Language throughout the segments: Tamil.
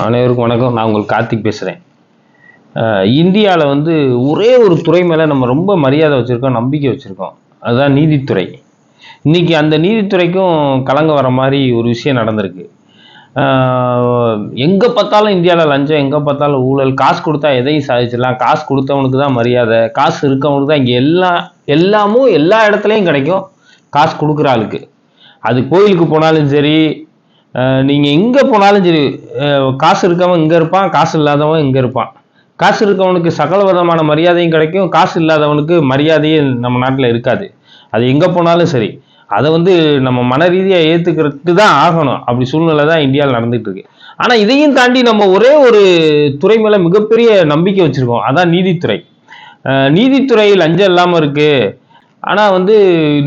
அனைவருக்கும் வணக்கம். நான் உங்களுக்கு கார்த்திக் பேசுகிறேன். இந்தியாவில் வந்து ஒரே ஒரு துறை மேலே நம்ம ரொம்ப மரியாதை வச்சுருக்கோம், நம்பிக்கை வச்சுருக்கோம். அதுதான் நீதித்துறை. இன்றைக்கி அந்த நீதித்துறைக்கும் கலங்க வர மாதிரி ஒரு விஷயம் நடந்திருக்கு. எங்கே பார்த்தாலும் இந்தியாவில் லஞ்சம், எங்கே பார்த்தாலும் ஊழல். காசு கொடுத்தா எதையும் சாதிச்சிடலாம், காசு கொடுத்தவனுக்கு தான் மரியாதை, காசு இருக்கவனுக்கு தான் இங்கே எல்லாமும் எல்லா இடத்துலையும் கிடைக்கும். காசு கொடுக்குற ஆளுக்கு, அது கோயிலுக்கு போனாலும் சரி, நீங்கள் எங்கே போனாலும் சரி, காசு இருக்கவன் இங்கே இருப்பான், காசு இல்லாதவன் இங்கே இருப்பான். காசு இருக்கவனுக்கு சகல விதமான மரியாதையும் கிடைக்கும், காசு இல்லாதவனுக்கு மரியாதையே நம்ம நாட்டில் இருக்காது. அது எங்கே போனாலும் சரி, அதை வந்து நம்ம மன ரீதியாக ஏற்றுக்கிறது தான் ஆகணும். அப்படி சூழ்நிலை தான் இந்தியாவில் நடந்துகிட்டு இருக்கு. ஆனால் இதையும் தாண்டி நம்ம ஒரே ஒரு துறை மேலே மிகப்பெரிய நம்பிக்கை வச்சுருக்கோம், அதான் நீதித்துறை. நீதித்துறை லஞ்சம் இல்லாமல் இருக்குது. ஆனால் வந்து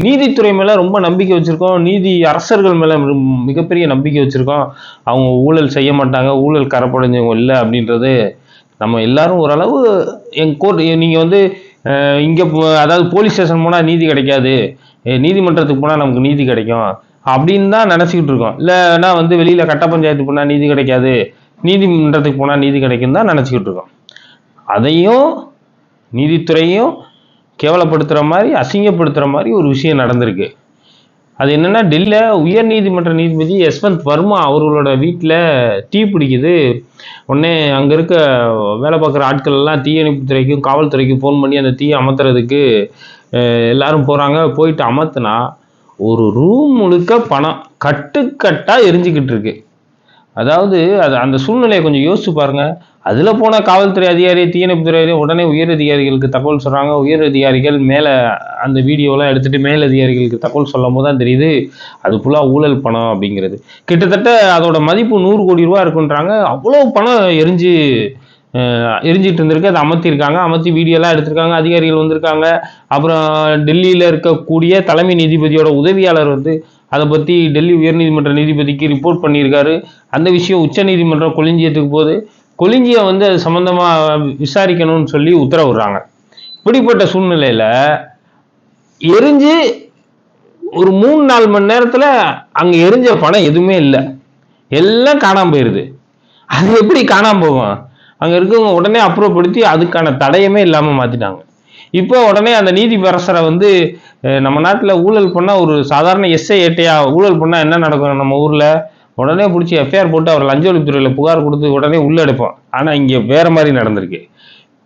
நீதித்துறை மேலே ரொம்ப நம்பிக்கை வச்சுருக்கோம், நீதி அரசர்கள் மேலே மிகப்பெரிய நம்பிக்கை வச்சுருக்கோம். அவங்க ஊழல் செய்ய மாட்டாங்க, ஊழல் கரப்படைஞ்சவங்க இல்லை அப்படின்றது நம்ம எல்லாரும் ஓரளவு கோர்ட். நீங்கள் வந்து இங்கே அதாவது போலீஸ் ஸ்டேஷன் போனால் நீதி கிடைக்காது, நீதிமன்றத்துக்கு போனால் நமக்கு நீதி கிடைக்கும் அப்படின்னு தான் நினச்சிக்கிட்டு இருக்கோம். இல்லைன்னா வந்து வெளியில் கட்ட பஞ்சாயத்துக்கு போனால் நீதி கிடைக்காது, நீதிமன்றத்துக்கு போனால் நீதி கிடைக்கும் தான் நினச்சிக்கிட்டு இருக்கோம். அதையும் நீதித்துறையும் கேவலப்படுத்துகிற மாதிரி, அசிங்கப்படுத்துகிற மாதிரி ஒரு விஷயம் நடந்திருக்கு. அது என்னென்னா, டெல்லியில் உயர் நீதிமன்ற நீதிபதி யஸ்வந்த் வர்மா அவர்களோட வீட்டில் தீ பிடிக்குது. உடனே அங்கே இருக்க வேலை பார்க்குற ஆட்கள் எல்லாம் தீயணைப்புத்துறைக்கும் காவல்துறைக்கும் ஃபோன் பண்ணி அந்த தீயை அமர்த்துறதுக்கு எல்லாரும் போகிறாங்க. போயிட்டு அமர்த்தினா ஒரு ரூம் முழுக்க பணம் கட்டுக்கட்டாக எரிஞ்சிக்கிட்டு இருக்கு. அதாவது அந்த சூழ்நிலையை கொஞ்சம் யோசிச்சு பாருங்க. அதில் போன காவல்துறை அதிகாரி, தீயணைப்புத்துறை உடனே உயர் அதிகாரிகளுக்கு தகவல் சொல்கிறாங்க. உயர் அதிகாரிகள் மேலே அந்த வீடியோலாம் எடுத்துகிட்டு மேல் அதிகாரிகளுக்கு தகவல் சொல்லும் போது தான் தெரியுது அது ஃபுல்லாக ஊழல் பணம் அப்படிங்கிறது. கிட்டத்தட்ட அதோட மதிப்பு 100 கோடி ரூபா இருக்குன்றாங்க. அவ்வளோ பணம் எரிஞ்சிட்டு இருந்திருக்கு. அதை அமர்த்திருக்காங்க, அமர்த்தி வீடியோலாம் எடுத்திருக்காங்க, அதிகாரிகள் வந்திருக்காங்க. அப்புறம் டெல்லியில் இருக்கக்கூடிய தலைமை நீதிபதியோட உதவியாளர் வந்து அதை பற்றி டெல்லி உயர்நீதிமன்ற நீதிபதிக்கு ரிப்போர்ட் பண்ணியிருக்காரு. அந்த விஷயம் உச்ச நீதிமன்றம் கொலிஞ்சியத்துக்கு போது கொலிஞ்சியை வந்து அது சம்மந்தமாக விசாரிக்கணும்னு சொல்லி உத்தரவிடுறாங்க. இப்படிப்பட்ட சூழ்நிலையில் எரிஞ்சு ஒரு 3-4 மணி நேரத்தில் அங்கே எரிஞ்ச பணம் எதுவுமே இல்லை, எல்லாம் காணாமல் போயிடுது. அது எப்படி காணாமல் போகும்? அங்கே இருக்கவங்க உடனே அப்புறப்படுத்தி அதுக்கான தடயமே இல்லாமல் மாற்றிட்டாங்க. இப்போ உடனே அந்த நீதிபரசரை வந்து நம்ம நாட்டில் ஊழல் பண்ணால் ஒரு சாதாரண எஸ்ஐ ஏட்டையா ஊழல் பண்ணால் என்ன நடக்கும் நம்ம ஊரில்? உடனே பிடிச்சி எஃப்ஐஆர் போட்டு அவர் லஞ்ச ஒழிப்புத்துறையில் புகார் கொடுத்து உடனே உள்ளே எடுப்போம். ஆனால் இங்கே வேறு மாதிரி நடந்திருக்கு.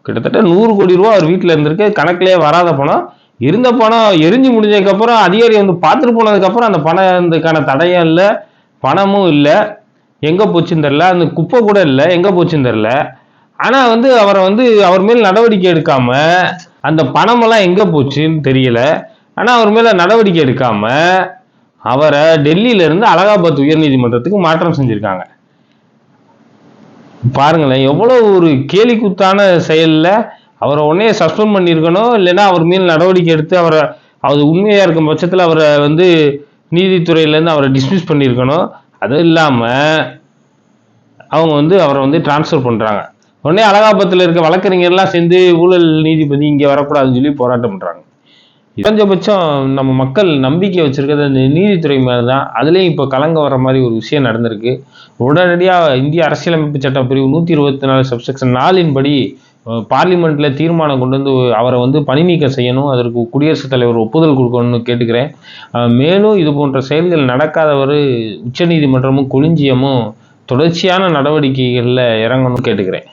கிட்டத்தட்ட 100 கோடி ரூபா அவர் வீட்டில் இருந்திருக்கு. கணக்கிலே வராத பணம், இருந்த பணம் எரிஞ்சு முடிஞ்சதுக்கப்புறம் அதிகாரி வந்து பார்த்துட்டு போனதுக்கப்புறம் அந்த பணத்துக்கான தடயம் இல்லை, பணமும் இல்லை, எங்கே போச்சுன்னு தெரில. அந்த குப்பை கூட இல்லை, எங்கே போச்சுன்னு தெரில. ஆனால் வந்து அவரை வந்து அவர் மேல் நடவடிக்கை எடுக்காம, அந்த பணமெல்லாம் எங்கே போச்சுன்னு தெரியல, ஆனால் அவர் மேலே நடவடிக்கை எடுக்காம அவரை டெல்லியிலேருந்து அலகாபாத் உயர்நீதிமன்றத்துக்கு மாற்றம் செஞ்சுருக்காங்க. பாருங்களேன், எவ்வளோ ஒரு கேலி கூத்தான செயலில். அவரை உடனே சஸ்பெண்ட் பண்ணியிருக்கணும், இல்லைன்னா அவர் மேல் நடவடிக்கை எடுத்து அவரை, அது உண்மையாக இருக்கும் பட்சத்தில் அவரை வந்து நீதித்துறையிலேருந்து அவரை டிஸ்மிஸ் பண்ணியிருக்கணும். அது இல்லாமல் அவங்க வந்து அவரை வந்து டிரான்ஸ்ஃபர் பண்ணுறாங்க. உடனே அலகாபாத்தில் இருக்க வழக்கறிஞர்லாம் சேர்ந்து ஊழல் நீதிபதி இங்கே வரக்கூடாதுன்னு சொல்லி போராட்டம் பண்ணுறாங்க. குறைஞ்சபட்சம் நம்ம மக்கள் நம்பிக்கை வச்சிருக்கிறது அந்த நீதித்துறை மேலே தான். அதுலேயும் இப்போ கலங்க வர மாதிரி ஒரு விஷயம் நடந்திருக்கு. உடனடியாக இந்திய அரசியலமைப்பு சட்டம் பிரிவு 124 சப்செக்ஷன் 4 படி பார்லிமெண்ட்டில் தீர்மானம் கொண்டு வந்து அவரை வந்து பணி நீக்கம் செய்யணும். அதற்கு குடியரசுத் தலைவர் ஒப்புதல் கொடுக்கணும்னு கேட்டுக்கிறேன். மேலும் இது போன்ற செயல்கள் நடக்காதவர் உச்சநீதிமன்றமும் கொலிஞ்சியமும் தொடர்ச்சியான நடவடிக்கைகளில் இறங்கணும்னு கேட்டுக்கிறேன்.